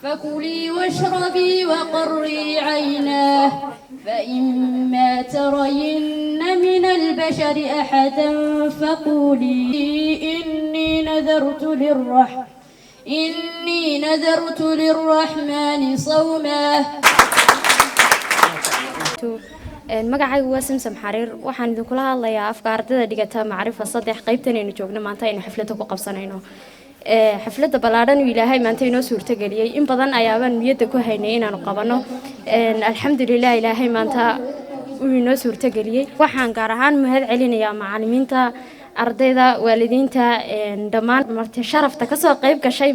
فكلي واشربي وقري عيناه فإما ترين من البشر أحدا فقولي إني نذرت للرحمن صوما. magacaygu waa Samsam Xariir waxaan idin kula hadlayaa afka ardayda dhigata macrifa 3 qaybtan aynu joogno maanta in xaflada ku qabsanayno xaflada balaaran oo Ilaahay maanta inoo suurta galiyay in badan ayaabaan niyada ku haynay inaan qabano alxamdulillah Ilaahay maanta uu inoo suurta galiyay waxaan gaar ahaan mahad celinayaa macallimiinta ardayda waalidiinta dhammaan marti sharafta ka soo qayb gashay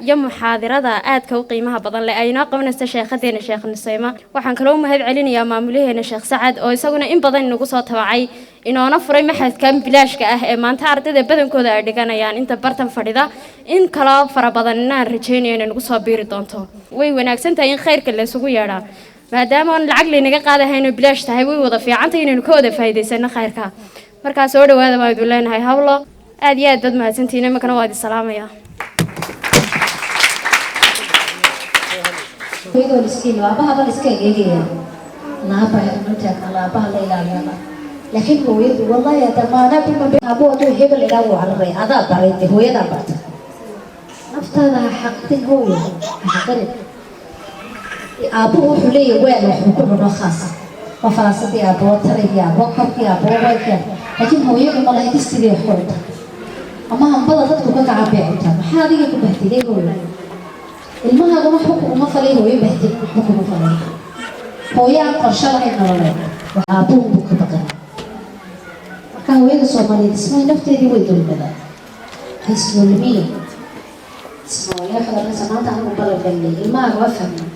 iyo muxaadarada aadka u qiimaha badan leh ayna qabanaysa sheekhadeena Sheekh Nusayma waxaan kaloo mahad celinayaa maamulaheena Sheekh Sacad oo isaguna in badan inagu soo tabacay inoona furay maxadkan bilaashka ah ee maanta ardayda badankooda ay dhiganayaan inta bartan fadhida in kala fara badan inaan rajaynayo inay nagu soo biiri doonto way wanaagsan tahay in khayrka la isugu yeedhaa maadaama aan lacag leenaga qaadahayno bilaash tahay way wada fiican tahay inaynu ka wada faa'iideysano khayrka marka soo dhawaada baan idin leenahay hawlo aad iyo aad dad mahadsantiina markana waa idin salaamaya ويقول السكين وأباها بالسكين يجي نابا نجاك على أباها ليلا يلا لكن هو يقول والله يا دمانة بما أبوه تو هبل إلى أبوه على الرأي هذا بريته هو يدا برت نفترض حقتين هو حقري أبوه حلي وين وحكم خاصة وفرصتي أبوه تري يا أبوه كبي أبوه ويكن لكن هو يقول والله تستري حرد أما هم بدأت تقول كعبي عتاب هذه يقول بهتلي يقول ilmaha gama xuquuq ma falay hooyo bahdil xuquuq ma falay hooyo qorshe lahayn nololeed waxa buuq ka baqay marka hooyada Soomaaliyeed isma nafteedii way dulmada haysmulmiyo ismaayaa xalalna samaanta aan u balan ilmaha waa fahmay